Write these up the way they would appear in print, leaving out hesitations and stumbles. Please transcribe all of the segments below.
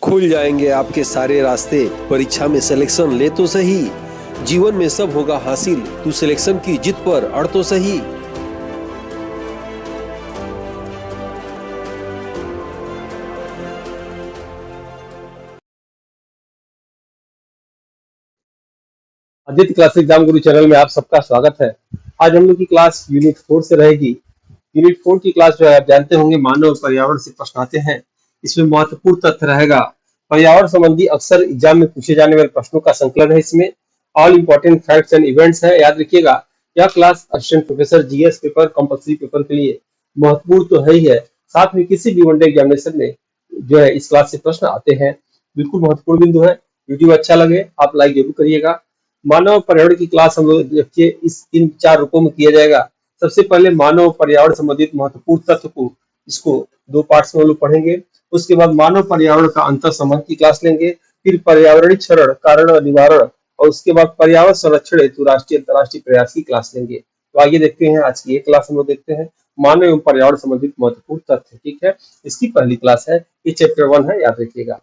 खुल जाएंगे आपके सारे रास्ते। परीक्षा में सिलेक्शन ले तो सही, जीवन में सब होगा हासिल, तू सिलेक्शन की जिद पर अड़ तो सही। आदित्य क्लास एग्जाम गुरु चैनल में आप सबका स्वागत है। आज हम लोग की क्लास यूनिट 4 से रहेगी। यूनिट 4 की क्लास जो है आप जानते होंगे मानव और पर्यावरण से प्रश्न आते हैं। इसमें महत्वपूर्ण तथ्य रहेगा पर्यावरण संबंधी अक्सर एग्जाम में पूछे जाने वाले प्रश्नों का संकलन है। इसमें all important facts and events है, याद रखिएगा। यह class assistant professor GS paper compulsory paper के लिए महत्वपूर्ण तो है ही है, साथ में किसी भी वनडे एग्जामिनेशन में जो है इस क्लास से प्रश्न आते हैं। बिल्कुल महत्वपूर्ण बिंदु है। वीडियो अच्छा लगे आप लाइक जरूर करिएगा। मानव पर्यावरण की क्लास हम लोग देखिए इस इन 4 रूपों में किया जाएगा। सबसे पहले मानव पर्यावरण संबंधित महत्वपूर्ण तथ्य को इसको 2 पार्ट्स में हम लोग पढ़ेंगे। उसके बाद मानव पर्यावरण का अंतर संबंध की क्लास लेंगे, फिर पर्यावरणीय क्षरण कारण और निवारण, और उसके बाद पर्यावरण संरक्षण हेतु राष्ट्रीय अंतर्राष्ट्रीय प्रयास की क्लास लेंगे। तो आइए देखते हैं आज की ये क्लास हम लोग देखते हैं मानव एवं पर्यावरण संबंधित महत्वपूर्ण तथ्य। ठीक है, इसकी पहली क्लास है, ये चैप्टर 1 है, याद रखिएगा।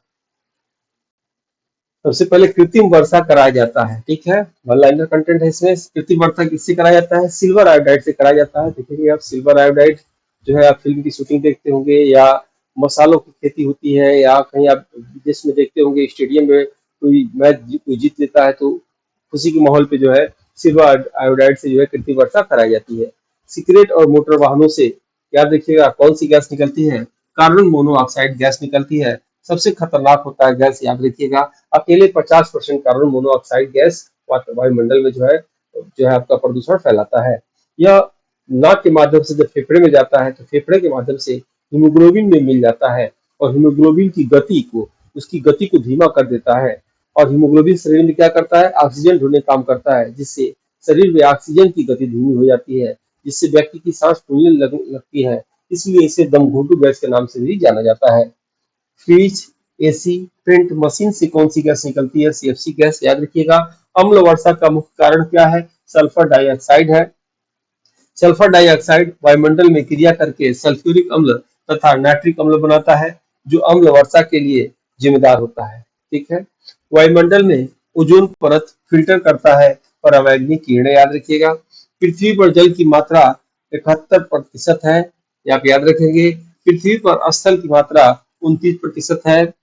सबसे पहले कृत्रिम वर्षा कराया जाता है। ठीक है, वन लाइनर कंटेंट है इसमें। कृत्रिम वर्षा किससे कराया जाता है? सिल्वर आयोडाइड से कराया जाता है। देखिए आप सिल्वर आयोडाइड जो है आप फिल्म की शूटिंग देखते होंगे, या मसालों की खेती होती है, या कहीं आप विदेश में देखते होंगे स्टेडियम में कोई मैच कोई जीत लेता है तो खुशी के माहौल पे जो है सिल्वर आयोडाइड से जो है कृत्रिम वर्षा कराई जाती है। सिगरेट और मोटर वाहनों से याद रखिएगा कौन सी गैस निकलती है? कार्बन मोनोऑक्साइड गैस निकलती है। सबसे खतरनाक होता है गैस, याद रखिएगा। अकेले 50% कार्बन मोनोऑक्साइड गैस वायुमंडल में जो है आपका प्रदूषण फैलाता है। यह नाक के माध्यम से जब फेफड़े में जाता है तो फेफड़े के माध्यम से हीमोग्लोबिन में मिल जाता है, और हीमोग्लोबिन की गति को उसकी गति को धीमा कर देता है। और हीमोग्लोबिन शरीर में क्या करता है? ऑक्सीजन ढूंढने काम करता है, जिससे शरीर में ऑक्सीजन की गति धीमी हो जाती है, जिससे व्यक्ति की सांस फूलने लगती है। इसलिए इसे दमघोंटू गैस के नाम से भी जाना जाता है। फ्रिज, एसी, प्रिंट मशीन से कौन सी गैस निकलती है? सीएफसी गैस, याद रखिएगा। अम्ल वर्षा का मुख्य कारण क्या है? सल्फर डाइऑक्साइड है। सल्फर डाइऑक्साइड वायुमंडल में क्रिया करके सल्फ्यूरिक अम्ल तथा नाइट्रिक अम्ल बनाता है, जो अम्ल वर्षा के लिए जिम्मेदार होता है। ठीक है, वायुमंडल में ओजोन परत फिल्टर करता है परावैंगनी किरणें, याद रखिएगा। पृथ्वी पर जल की मात्रा 71% है, ये आप याद रखेंगे। पृथ्वी पर स्थल की मात्रा 29% है।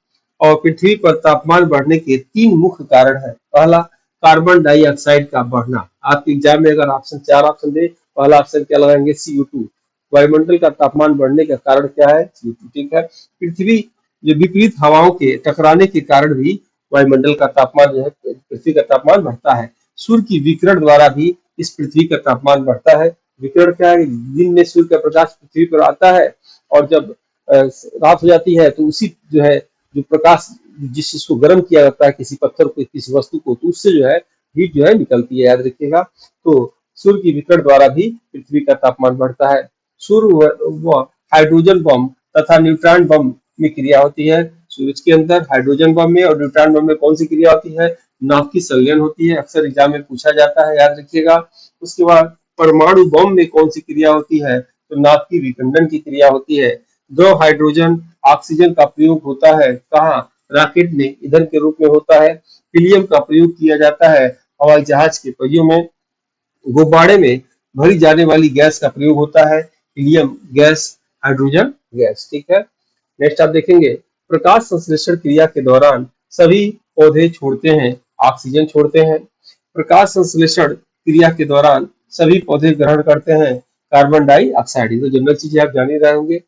और पृथ्वी पर तापमान बढ़ने के 3 मुख्य कारण है। पहला, कार्बन डाइऑक्साइड का बढ़ना। आपके एग्जाम में अगर ऑप्शन 4 ऑप्शन दे, पहला ऑप्शन क्या लगाएंगे? CO2। वायुमंडल का तापमान बढ़ने का कारण क्या है? CO2। ठीक है, पृथ्वी जो विपरीत हवाओं के टकराने के कारण भी वायुमंडल का तापमान जो है पृथ्वी का तापमान बढ़ता है। सूर्य की विकिरण द्वारा भी इस पृथ्वी का तापमान बढ़ता है। विकिरण क्या है? दिन में सूर्य का प्रकाश पृथ्वी पर आता है, और जब रात हो जाती है तो उसी जो है जो प्रकाश जिस चीज को गर्म किया जाता है, किसी पत्थर को किसी वस्तु को, तो उससे जो है हीट जो है निकलती है, याद रखिएगा। तो सूर्य की विकिरण द्वारा भी पृथ्वी का तापमान बढ़ता है। सूर्य व हाइड्रोजन बम तथा न्यूट्रॉन बम में क्रिया होती है। सूरज के अंदर हाइड्रोजन बम में और न्यूट्रॉन बम में कौन सी क्रिया होती है? नाभिक की संलयन होती है। अक्सर एग्जाम में पूछा जाता है, याद रखिएगा। उसके बाद परमाणु बम में कौन सी क्रिया होती है? तो नाभिक विखंडन की क्रिया होती है। द्रव हाइड्रोजन ऑक्सीजन का प्रयोग होता है कहाँ? रॉकेट में ईंधन के रूप में होता है। हीलियम का प्रयोग किया जाता है हवाई जहाज के पहियों में। गुब्बारे में भरी जाने वाली गैस का प्रयोग होता है हीलियम गैस, हाइड्रोजन गैस। ठीक है, नेक्स्ट आप देखेंगे प्रकाश संश्लेषण क्रिया के दौरान सभी पौधे छोड़ते हैं ऑक्सीजन छोड़ते हैं। प्रकाश संश्लेषण क्रिया के दौरान सभी पौधे ग्रहण करते हैं कार्बन डाइऑक्साइड। ये तो जनरल चीजें आप जान ही रहे होंगे।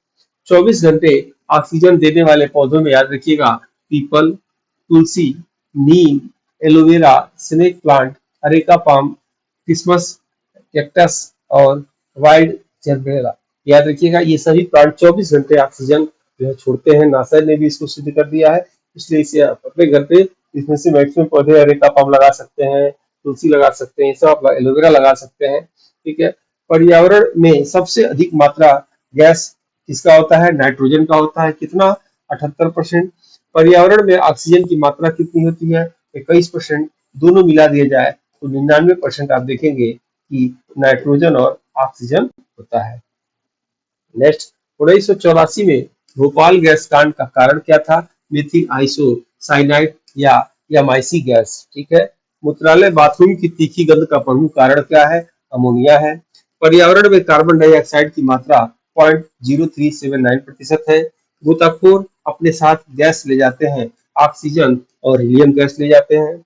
24 घंटे ऑक्सीजन देने वाले पौधों में याद रखिएगा पीपल, तुलसी, नीम, aloe vera, snake plant, areca palm, Christmas, cactus और वाइल्ड जरबेरा। याद रखिएगा ये सभी प्लांट 24 घंटे ऑक्सीजन जो है छोड़ते हैं। नासा ने भी इसको सिद्ध कर दिया है, इसलिए इसे आप अपने घर पे इसमें से मैक्सिमम पौधे अरेका पाम लगा सकते हैं, तुलसी लगा सकते हैं, सब आप एलोवेरा लगा सकते हैं। ठीक है, पर्यावरण में सबसे अधिक मात्रा गैस किसका होता है? नाइट्रोजन का होता है। कितना? 78%। पर्यावरण में ऑक्सीजन की मात्रा कितनी होती है? 21%। दोनों मिला दिया जाए तो 99% आप देखेंगे कि नाइट्रोजन और ऑक्सीजन होता है। नेक्स्ट, 1984 में भोपाल गैस कांड का कारण क्या था? मेथिल आइसोसाइनाइड या माइसी गैस। ठीक है। मूत्रालय बाथरूम की तीखी गंध का प्रमुख कारण क्या है? अमोनिया है। पर्यावरण में कार्बन डाइऑक्साइड की मात्रा 0.0379% है। गोताखोर अपने साथ गैस ले जाते हैं, ऑक्सीजन और हीलियम गैस ले जाते हैं।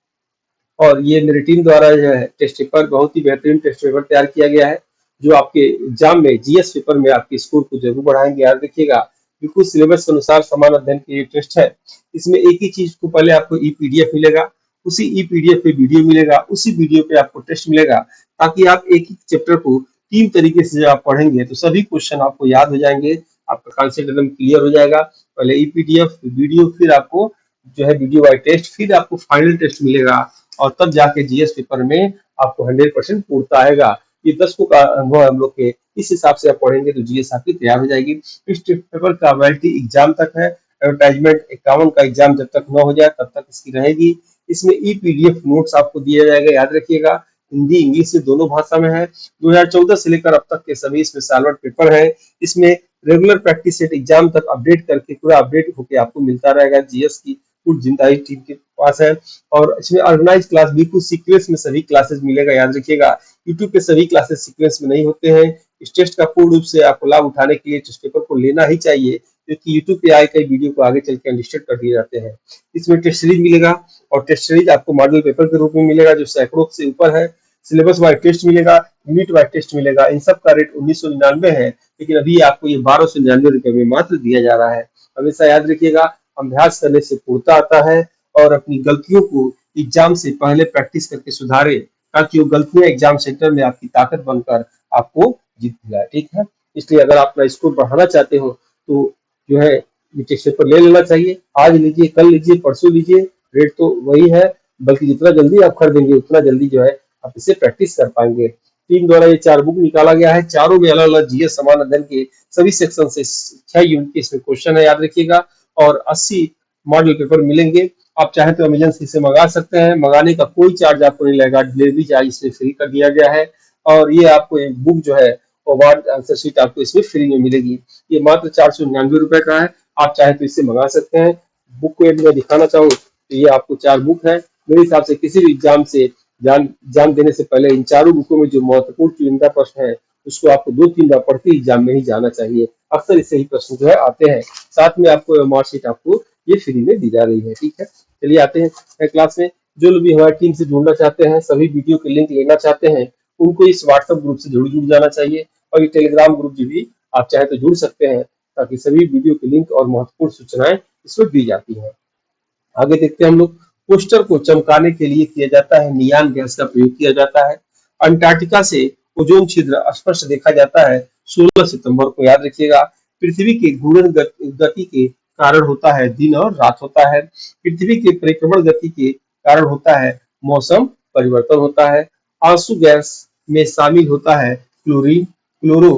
और ये मेरी टीम द्वारा जो है टेस्ट पेपर, बहुत ही बेहतरीन टेस्ट पेपर तैयार किया गया है, जो आपके एग्जाम में जीएस पेपर में आपके स्कोर को जरूर बढ़ाएंगे। याद रखिएगा, बिल्कुल सिलेबस के अनुसार समान अध्ययन के ये टेस्ट है। इसमें एक ही चीज को पहले आपको ई पीडीएफ मिलेगा, उसी ई पीडीएफ पे वीडियो मिलेगा, उसी वीडियो पे आपको टेस्ट मिलेगा, ताकि आप एक ही चैप्टर को 3 तरीके से जब आप पढ़ेंगे तो सभी क्वेश्चन आपको याद हो जाएंगे, आपका कॉन्सेप्ट एकदम क्लियर हो जाएगा। पहले ई पीडीएफ, वीडियो, फिर आपको जो है वीडियो वाइज टेस्ट, फिर आपको फाइनल टेस्ट मिलेगा, और तब जाके जीएस पेपर में आपको 100% पूर्णता आएगा। ये 10 का अनुभव है हम लोग के, इस हिसाब से आप पढ़ेंगे तो जीएस आपकी तैयार हो जाएगी। इस पेपर का वैलिडिटी एग्जाम तक है। एडवर्टाइजमेंट 51 का एग्जाम जब तक न हो जाए तब तक इसकी रहेगी। इसमें ई पीडीएफ नोट्स आपको दिया जाएगा, याद रखिएगा, हिंदी इंग्लिश से दोनों भाषा में है। 2014 से लेकर अब तक के सभी इसमें सालवर्ड पेपर है। इसमें रेगुलर प्रैक्टिस सेट एग्जाम तक अपडेट करके पूरा अपडेट होकर आपको मिलता रहेगा। जीएस की पूरी जिम्मेदारी टीम के पास है। और इसमें ऑर्गेनाइज क्लास बिल्कुल सीक्वेंस में सभी क्लासेस मिलेगा। याद रखिएगा, यूट्यूब पे सभी क्लासेस सीक्वेंस में नहीं होते हैं। इस टेस्ट का पूर्ण रूप से आपको लाभ उठाने के लिए टेस्ट पेपर को लेना ही चाहिए, क्योंकि यूट्यूब पे आए कई वीडियो को आगे चल के अनलिस्टेड कर दिए जाते हैं। इसमें टेस्ट सीरीज मिलेगा, और टेस्ट सीरीज आपको मॉडल पेपर के रूप में मिलेगा, जो सैकड़ों से ऊपर है। सिलेबस वाइज टेस्ट मिलेगा, यूनिट वाइज टेस्ट मिलेगा। इन सब का रेट 1999 है, लेकिन अभी आपको ये 1299 रुपए में मात्र दिया जा रहा है। हमेशा याद रखिएगा, अभ्यास करने से पूर्णता आता है, और अपनी गलतियों को एग्जाम से पहले प्रैक्टिस करके सुधारे, ताकि वो गलतियां एग्जाम सेंटर में आपकी ताकत बनकर आपको जीत दिलाए। ठीक है। इसलिए अगर आप अपना स्कोर बढ़ाना चाहते हो तो जो है ये टेस्ट पेपर ले लेना चाहिए। आज लीजिए, कल लीजिए, परसों लीजिए, रेट तो वही है, बल्कि जितना जल्दी आप खरीदेंगे उतना जल्दी जो है आप इसे प्रैक्टिस कर पाएंगे। टीम द्वारा ये 4 बुक निकाला गया है, चारों में अलग अलग जीएस समान अध्ययन के सभी सेक्शन से 6 यूनिट के इसमें क्वेश्चन है, याद रखिएगा। और 80 मॉडल पेपर मिलेंगे। आप चाहे तो अमेजन से मंगा सकते हैं, मंगाने का कोई चार्ज आपको नहीं लगेगा, डिलीवरी चार्ज इसमें फ्री कर दिया गया है। और ये आपको एक बुक जो है अवार्ड आंसर शीट आपको इसमें फ्री में मिलेगी। ये मात्र 499 रुपए का है। आप चाहे तो इससे मंगा सकते हैं। बुक को यदि मैं दिखाना चाहूँ तो ये आपको 4 बुक है। मेरे हिसाब से किसी भी एग्जाम से एग्जाम देने से पहले इन चारों बुकों में जो महत्वपूर्ण चुनिंदा प्रश्न है उसको आपको 2-3 बार पढ़ के एग्जाम में ही जाना चाहिए। अक्सर इससे ही प्रश्न जो है आते हैं। साथ में आपको मार्कशीट आपको ये फ्री में दी जा रही है। ठीक है। चलिए आते हैं क्लास में। जो लोग भी हमारी टीम से जुड़ना चाहते हैं, सभी वीडियो के लिंक लेना चाहते हैं, उनको इस व्हाट्सएप ग्रुप से जरूर जुड़ जाना चाहिए, और ये टेलीग्राम ग्रुप जो भी आप चाहे तो जुड़ सकते हैं, ताकि सभी वीडियो के लिंक और महत्वपूर्ण सूचनाएं इसमें दी जाती हैं। आगे देखते हैं हम लोग। पोस्टर को चमकाने के लिए किया जाता है नियान गैस का प्रयोग किया जाता है। अंटार्कटिका से ओजोन छिद्र स्पष्ट देखा जाता है 16 सितंबर को, याद रखिएगा। पृथ्वी के घूर्णन गति के कारण होता है दिन और रात होता है। पृथ्वी के परिक्रमण गति के कारण होता है मौसम परिवर्तन होता है। आंसू गैस में शामिल होता है क्लोरीन, क्लोरो,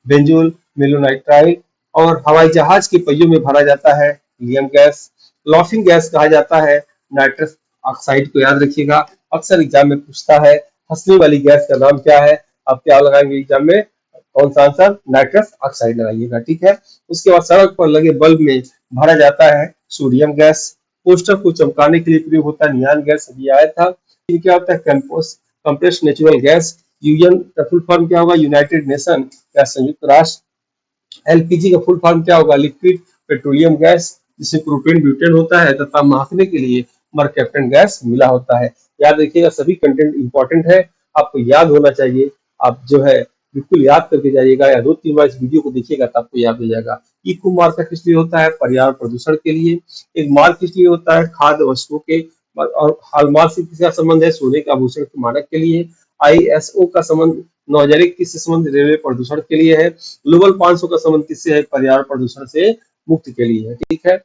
बेंजोल, मेलोनाइट्राइल। और हवाई जहाज के पहियों में भरा जाता है हीलियम गैस। लॉफिंग गैस कहा जाता है नाइट्रस ऑक्साइड को, याद रखिएगा। अक्सर एग्जाम में पूछता है हंसने वाली गैस का नाम क्या है। आप क्या लगाएंगे एग्जाम में? कौन सा आंसर? नाइट्रस ऑक्साइड लगाइएगा। ठीक है। उसके बाद सड़क पर लगे बल्ब में भरा जाता है सोडियम गैस। पोस्टर को चमकाने के लिए प्रयोग होता है नियान गैस, अभी आया था। ये क्या होता है? Compress natural gas. यूएन का फुल फॉर्म क्या होगा? यूनाइटेड नेशन या संयुक्त राष्ट्र। एलपीजी का फुल फॉर्म क्या होगा? लिक्विड पेट्रोलियम गैस, जिसमें प्रोपेन ब्यूटेन होता है, तथा महकने के लिए मरकैप्टन गैस मिला होता है। याद रखिएगा, सभी कंटेंट इंपॉर्टेंट है, आपको याद होना चाहिए। आप जो है बिल्कुल याद करके जाइएगा, या 2-3 बार इस वीडियो को देखिएगा तो आपको याद हो जाएगा। इको मार्क किस लिए होता है? पर्यावरण प्रदूषण के लिए। एक मार्क किस लिए होता है? खाद्य वस्तुओं के। और हॉलमार्क से किसका संबंध है? सोने के आभूषण के मानक के लिए। आईएसओ का संबंध 2001 किससे संबंध? रेलवे प्रदूषण के लिए है। ग्लोबल 500 का संबंध किससे है? पर्यावरण प्रदूषण से मुक्ति के लिए है। ठीक है।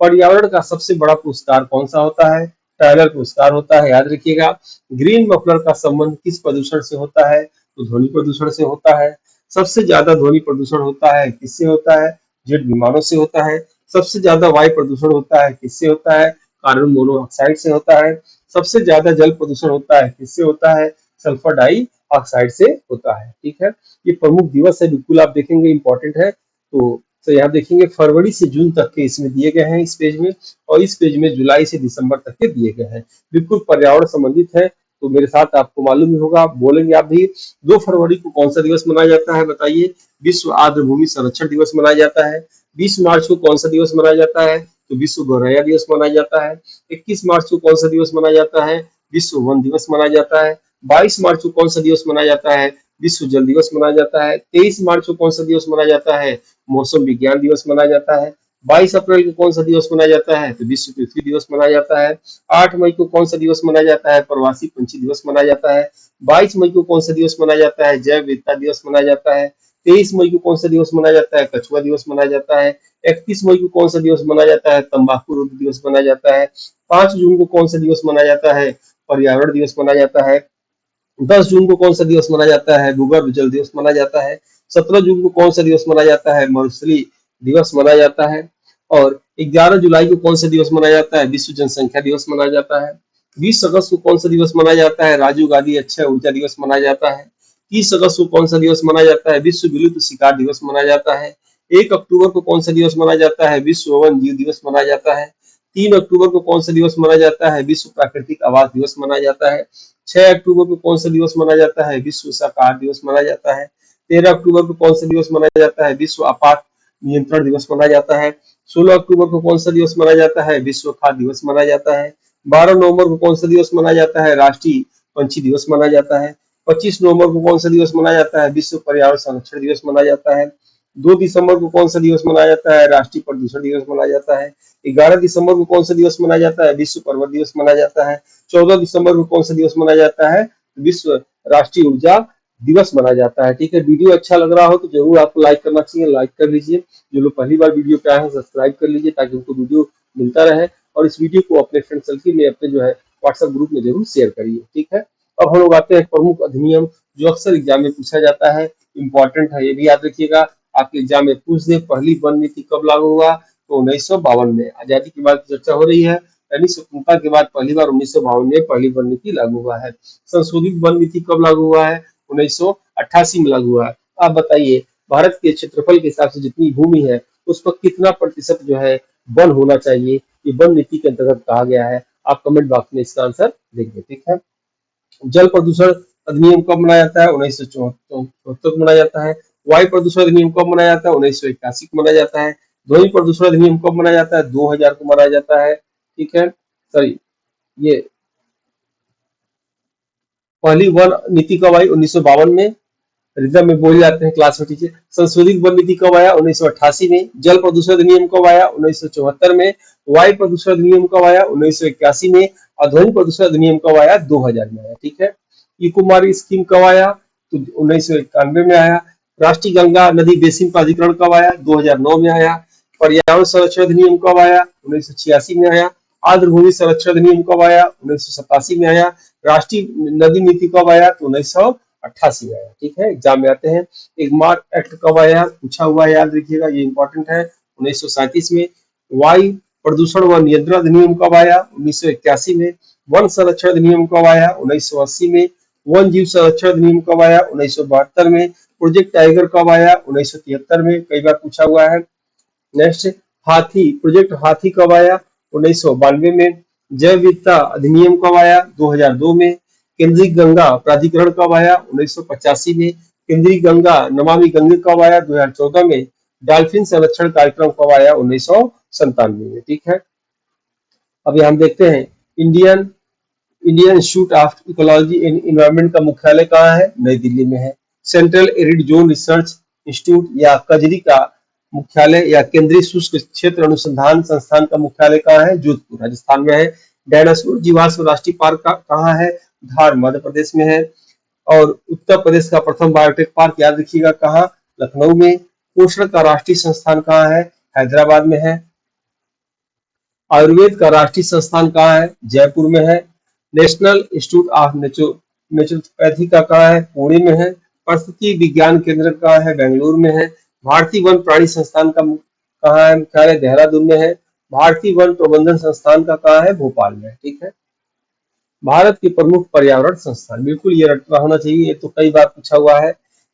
पर्यावरण का सबसे बड़ा पुरस्कार कौन सा होता है? टायलर पुरस्कार होता है, याद रखिएगा। ग्रीन मफलर का संबंध किस प्रदूषण से होता है? तो ध्वनि प्रदूषण से होता है। सबसे ज्यादा ध्वनि प्रदूषण होता है किससे होता है? जेट विमानों से होता है। सबसे ज्यादा वायु प्रदूषण होता है किससे होता है? कार्बन मोनोऑक्साइड से होता है। सबसे ज्यादा जल प्रदूषण होता है किससे होता है? सल्फर डाई ऑक्साइड से होता है। ठीक है। ये प्रमुख दिवस है, बिल्कुल आप देखेंगे इंपॉर्टेंट है, तो तो यहाँ देखेंगे फरवरी से जून तक के इसमें दिए गए हैं इस पेज में, और इस पेज में जुलाई से दिसंबर तक के दिए गए हैं, बिल्कुल पर्यावरण संबंधित है। तो मेरे साथ आपको मालूम ही होगा, आप बोलेंगे आप भी। 2 फरवरी को कौन सा दिवस मनाया जाता है बताइए? विश्व आर्द्र भूमि संरक्षण दिवस मनाया जाता है। 20 मार्च को कौन सा दिवस मनाया जाता है? तो विश्व गौरैया दिवस मनाया जाता है। 21 मार्च को कौन सा दिवस मनाया जाता है? विश्व वन दिवस मनाया जाता है। 22 मार्च को कौन सा दिवस मनाया जाता है? विश्व जल दिवस मनाया जाता है। 23 मार्च को कौन सा दिवस मनाया जाता है? मौसम विज्ञान दिवस मनाया जाता है। 22 अप्रैल को कौन सा दिवस मनाया जाता है? तो विश्व पृथ्वी दिवस मनाया जाता है। 8 मई को कौन सा दिवस मनाया जाता है? प्रवासी पंछी दिवस मनाया जाता है। 22 मई को कौन सा दिवस मनाया जाता है? जैव विविधता दिवस मनाया जाता है। 23 मई को कौन सा दिवस मनाया जाता है? कछुआ दिवस मनाया जाता है। 31 मई को कौन सा दिवस मनाया जाता है? तंबाकू रोधी दिवस मनाया जाता है। 5 जून को कौन सा दिवस मनाया जाता है? पर्यावरण दिवस मनाया जाता है। 10 जून को कौन सा दिवस मनाया जाता है? भूगर्भ जल दिवस मनाया जाता है। 17 जून को कौन सा दिवस मनाया जाता है? मरुस्थलीय दिवस मनाया जाता है। और 11 जुलाई को कौन सा दिवस मनाया जाता है? विश्व जनसंख्या दिवस मनाया जाता है। 20 अगस्त को कौन सा दिवस मनाया जाता है? राजीव गांधी अक्षय ऊर्जा दिवस मनाया जाता है। 30 अगस्त को कौन सा दिवस मनाया जाता है? विश्व विलुप्त शिकार दिवस मनाया जाता है। 1 अक्टूबर को कौन सा दिवस मनाया जाता है? विश्व वन जीव दिवस मनाया जाता है। 3 अक्टूबर को कौन सा दिवस मनाया जाता है? विश्व प्राकृतिक आवास दिवस मनाया जाता है। 6 अक्टूबर को कौन सा दिवस मनाया जाता है? विश्व शाकाहार दिवस मनाया जाता है। 13 अक्टूबर को कौन सा दिवस मनाया जाता है? विश्व आपात नियंत्रण दिवस मनाया जाता है। 16 अक्टूबर को कौन सा दिवस मनाया जाता है? विश्व खाद्य दिवस मनाया जाता है। 12 नवंबर को कौन सा दिवस मनाया जाता है? राष्ट्रीय पंछी दिवस मनाया जाता है। 25 नवंबर को कौन सा दिवस मनाया जाता है? विश्व पर्यावरण संरक्षण दिवस मनाया जाता है। 2 दिसंबर को कौन सा दिवस मनाया जाता है? राष्ट्रीय प्रदूषण दिवस मनाया जाता है। 11 दिसंबर को कौन सा दिवस मनाया जाता है? विश्व पर्वत दिवस मनाया जाता है। 14 दिसंबर को कौन सा दिवस मनाया जाता है? विश्व राष्ट्रीय ऊर्जा दिवस मनाया जाता है। ठीक है, वीडियो अच्छा लग रहा हो तो जरूर आपको लाइक करना चाहिए, लाइक कर लीजिए। जो लोग पहली बार वीडियो पे आए हैं सब्सक्राइब कर लीजिए ताकि उनको वीडियो मिलता रहे, और इस वीडियो को अपने फ्रेंड सर्किल में, अपने जो है व्हाट्सएप ग्रुप में जरूर शेयर करिए। ठीक है, अब हम लोग आते हैं प्रमुख अधिनियम जो अक्सर एग्जाम में पूछा जाता है, इंपॉर्टेंट है, ये भी याद रखिएगा। आपके एग्जाम में पूछ दे पहली वन नीति कब लागू हुआ? तो 1952 में। आजादी के बाद की चर्चा हो रही है, यानी स्वतंत्रता के बाद पहली बार 1952 में पहली वन नीति लागू हुआ है। संशोधित वन नीति कब लागू हुआ है? 1988 में लागू हुआ है। आप बताइए, भारत के क्षेत्रफल के हिसाब से जितनी भूमि है उस पर कितना प्रतिशत जो है वन होना चाहिए? ये वन नीति के अंतर्गत कहा गया है। आप कमेंट बॉक्स में इसका आंसर देखिए। ठीक है, जल प्रदूषण अधिनियम कब बनाया जाता है? 1974 को बनाया जाता है। वायु प्रदूषण अधिनियम कब बनाया जाता है? 1981 को बनाया जाता है। ध्वनि प्रदूषण अधिनियम कब बनाया जाता है? 2000 को बनाया जाता है। ठीक है, सॉरी, ये पहली वन नीति कब आई? 1952 में। रिदम में बोल जाते हैं क्लास में टीचर। संशोधित वन नीति कब आया? 1988 में। जल प्रदूषण अधिनियम कब आया? 1974 में। वायु प्रदूषण अधिनियम कब आया? 1981 में। और ध्वनि प्रदूषण अधिनियम कब आया? 2000 में आया। ठीक है, ई कुमारी स्कीम कब आया? तो 1991 में आया। राष्ट्रीय गंगा नदी बेसिन प्राधिकरण कब आया? 2009 में आया। पर्यावरण संरक्षण अधिनियम कब आया? 1986 में आया। आर्द्र भूमि संरक्षण अधिनियम कब आया? 1987 में आया। राष्ट्रीय नदी नीति कब आया? तो 1988 में आया। ठीक है, एग्जाम में आते हैं। एक मार्क एक्ट कब आया? पूछा हुआ है, याद रखिएगा, ये इंपॉर्टेंट है। 1937 में। वायु प्रदूषण व नियंत्रण अधिनियम कब आया? 1981 में। वन संरक्षण अधिनियम कब आया? 1980 में। वन जीव संरक्षण अधिनियम कब आया? 1972 में। प्रोजेक्ट टाइगर कब आया? 1973 में, कई बार पूछा हुआ है। नेक्स्ट, हाथी, प्रोजेक्ट हाथी कब आया? 1992 में। जैव विविधता अधिनियम कब आया? 2002 में। केंद्रीय गंगा प्राधिकरण कब आया? 1985 में। केंद्रीय गंगा नमामि गंगे कब आया? 2014 में। डॉल्फिन संरक्षण कार्यक्रम कब आया? 1997 में। ठीक है, अभी हम देखते हैं Indian Indian institute of ecology and environment का मुख्यालय कहाँ है? नई दिल्ली में है। Central arid zone research institute या कजरी का मुख्यालय या केंद्रीय शुष्क क्षेत्र अनुसंधान संस्थान का मुख्यालय कहाँ है? जोधपुर, राजस्थान में है। डायनासोर जीवाश्म राष्ट्रीय पार्क कहाँ है? धार, मध्य प्रदेश में है। और उत्तर प्रदेश का प्रथम बायोटेक पार्क याद रखिएगा कहाँ? लखनऊ में। पोषण का राष्ट्रीय संस्थान कहाँ है? हैदराबाद में है। आयुर्वेद का राष्ट्रीय संस्थान कहाँ है? जयपुर में है। नेशनल इंस्टीट्यूट ऑफ नेचुरोपैथी का कहाँ है? पुणे में है। परिस्थिति विज्ञान केंद्र कहाँ है? बेंगलुरु में है। भारतीय वन प्राणी संस्थान का कहाँ है? मुख्यालय देहरादून में है। भारतीय वन प्रबंधन संस्थान का कहाँ है? भोपाल में। ठीक है, भारत के प्रमुख पर्यावरण संस्थान, बिल्कुल ये रटना होना चाहिए, ये तो कई बार पूछा हुआ है।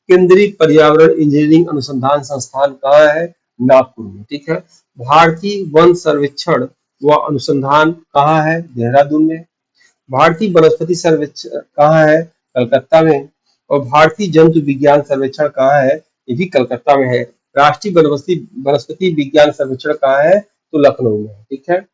केंद्रीय पर्यावरण इंजीनियरिंग अनुसंधान संस्थान कहाँ है? नागपुर में, ठीक है। भारतीय वन सर्वेक्षण व अनुसंधान कहाँ है? देहरादून में। भारतीय वनस्पति सर्वेक्षण कहाँ है? कलकत्ता में। और भारतीय जंतु विज्ञान सर्वेक्षण कहाँ है? ये भी कलकत्ता में है। राष्ट्रीय वनस्पति वनस्पति विज्ञान सर्वेक्षण कहाँ है? तो लखनऊ में है, ठीक है।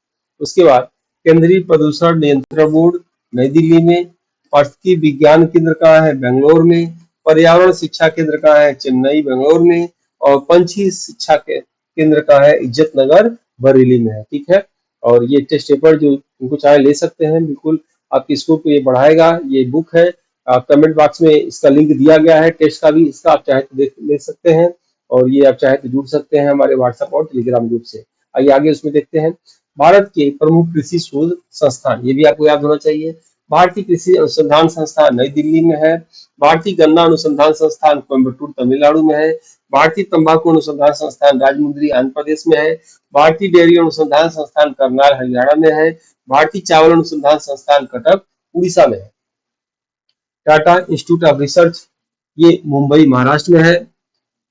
उसके बाद केंद्रीय प्रदूषण नियंत्रण बोर्ड नई दिल्ली में। पारिस्थितिकी विज्ञान केंद्र कहाँ है? बेंगलोर में। पर्यावरण शिक्षा केंद्र कहाँ है? चेन्नई, बेंगलोर में। और पंछी शिक्षा के केंद्र कहाँ है? इज्जत नगर, बरेली में है, ठीक है। और ये टेस्ट पेपर जो उनको चाहे ले सकते हैं, बिल्कुल आपकी स्कोर को ये बढ़ाएगा। ये बुक है, कमेंट बॉक्स में इसका लिंक दिया गया है, टेस्ट का भी इसका आप चाहे तो देख ले सकते हैं। और ये आप चाहे तो जुड़ सकते हैं हमारे व्हाट्सएप और टेलीग्राम ग्रुप से। आइए आगे उसमें देखते हैं। भारत के प्रमुख कृषि शोध संस्थान, ये भी आपको याद होना चाहिए। भारतीय कृषि अनुसंधान संस्थान नई दिल्ली में है। भारतीय गन्ना अनुसंधान संस्थान कोयम्बटूर तमिलनाडु में है। भारतीय तंबाकू अनुसंधान संस्थान राजमुंद्री आंध्र प्रदेश में है। भारतीय डेयरी अनुसंधान संस्थान करनाल हरियाणा में है। भारतीय चावल अनुसंधान संस्थान कटक उड़ीसा में है। टाटा इंस्टीट्यूट ऑफ रिसर्च ये मुंबई महाराष्ट्र में है।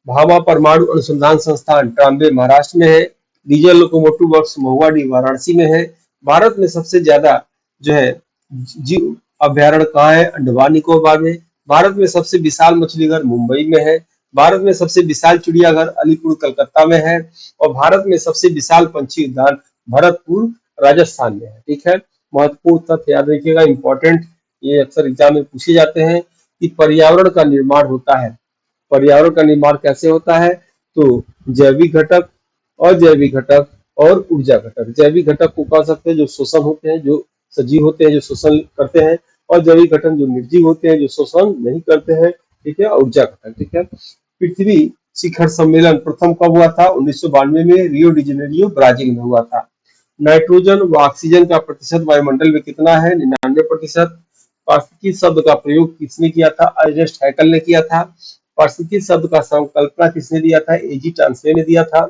भाभा परमाणु अनुसंधान संस्थान ट्राम्बे महाराष्ट्र में है। Diesel locomotive works Mahuadi Varanasi में है। भारत में सबसे ज्यादा जो है जीव अभ्यारण्य कहाँ है? अंडमान निकोबार में। भारत में सबसे विशाल मछली घर मुंबई में है। भारत में सबसे विशाल चिड़ियाघर अलीपुर कलकत्ता में है। और भारत में सबसे विशाल पंछी उद्यान भरतपुर राजस्थान में है, ठीक है। महत्वपूर्ण तथ्य याद रखिएगा, इंपॉर्टेंट, ये अक्सर एग्जाम में पूछे जाते हैं कि पर्यावरण का निर्माण होता है। पर्यावरण का निर्माण कैसे होता है? तो जैविक घटक, अजैविक घटक और ऊर्जा घटक। जैविक घटक को कह सकते हैं जो शोषण होते हैं, जो सजीव होते हैं, जो शोषण करते हैं। और जैविक घटक जो निर्जीव होते हैं, जो शोषण नहीं करते हैं, ठीक है। और ऊर्जा घटक, ठीक है। पृथ्वी शिखर सम्मेलन प्रथम कब हुआ था? 1992 में रियो डी जेनेरियो ब्राजील में हुआ था। नाइट्रोजन व ऑक्सीजन का प्रतिशत वायुमंडल में कितना है? 99%। पारिस्थितिकी शब्द का प्रयोग किसने किया था? अर्नेस्ट हैकल ने किया था। पारिस्थितिकी शब्द का संकल्पना किसने दिया था? एजी टांसले ने दिया था।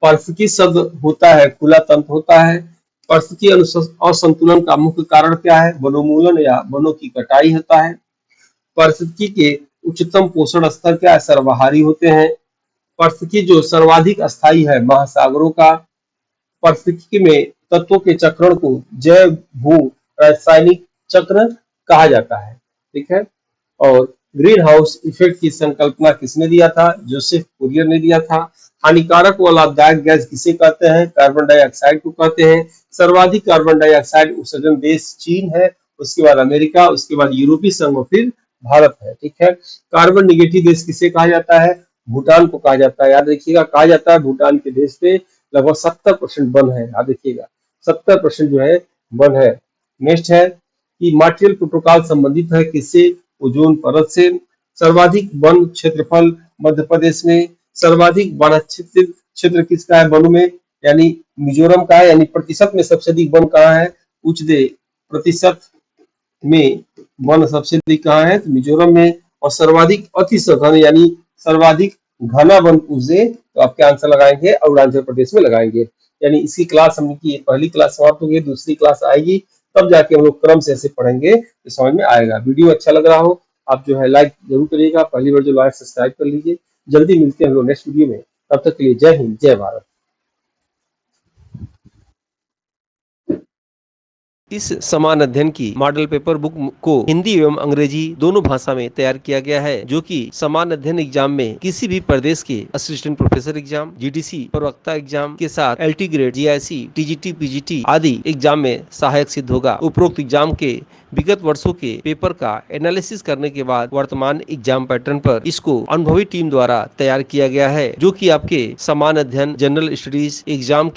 पारिस्थितिकी शब्द होता है खुला तंत्र होता है। पारिस्थितिकी असंतुलन का मुख्य कारण क्या है? वनोन्मूलन या वनों की कटाई होता है। पारिस्थितिकी के उच्चतम पोषण स्तर क्या है? सर्वाहारी होते हैं। पारिस्थितिकी जो सर्वाधिक अस्थायी है महासागरों का। पारिस्थितिकी में तत्वों के चक्रण को जैव भू रासायनिक चक्र कहा जाता है, ठीक है। और ग्रीन हाउस इफेक्ट की संकल्पना किसने दिया था? जोसेफ फूरियर ने दिया था। हानिकारक व लाभदायक गैस किसे कहते हैं? कार्बन डाइऑक्साइड को कहते हैं। सर्वाधिक कार्बन डाइऑक्साइड उत्सर्जन देश चीन है, उसके बाद अमेरिका, उसके बाद यूरोपीय संघ और फिर भारत है, ठीक है। कार्बन निगेटिव देश किसे कहा जाता है? भूटान को कहा जाता है, याद रखिएगा। कहा जाता है भूटान के देश पे लगभग 70% वन है, याद रखिएगा 70% जो है वन है। नेक्स्ट है कि मॉन्ट्रियल प्रोटोकॉल संबंधित है किससे? ओजोन परत से। सर्वाधिक वन क्षेत्रफल मध्य प्रदेश में। सर्वाधिक वन क्षेत्र किसका है वनों में? यानी मिजोरम का है। यानी प्रतिशत में सबसे अधिक वन कहाँ है? पूछ दे प्रतिशत में वन सबसे अधिक कहाँ है? तो मिजोरम में। और सर्वाधिक अति सघन यानी सर्वाधिक घना वन पूछ दे तो आपके आंसर लगाएंगे अरुणाचल प्रदेश में लगाएंगे। यानी इसकी क्लास हमने की पहली क्लास समाप्त हो गई, दूसरी क्लास आएगी, तब जाके हम लोग क्रम से ऐसे पढ़ेंगे तो समझ में आएगा। वीडियो अच्छा लग रहा हो आप जो है लाइक जरूर करिएगा, पहली बार जो लाइक सब्सक्राइब कर लीजिए। जल्दी मिलते हैं हम लोग नेक्स्ट वीडियो में, तब तक के लिए जय हिंद जय भारत। इस समान अध्ययन की मॉडल पेपर बुक को हिंदी एवं अंग्रेजी दोनों भाषा में तैयार किया गया है, जो कि समान अध्ययन एग्जाम में किसी भी प्रदेश के असिस्टेंट प्रोफेसर एग्जाम, जीडीसी, प्रवक्ता एग्जाम के साथ LT grade, GIC, TGT, PGT आदि एग्जाम में सहायक सिद्ध होगा। उपरोक्त एग्जाम के विगत वर्षों के पेपर का एनालिसिस करने के बाद वर्तमान एग्जाम पैटर्न पर इसको अनुभवी टीम द्वारा तैयार किया गया है, जो कि आपके समान अध्ययन जनरल स्टडीज एग्जाम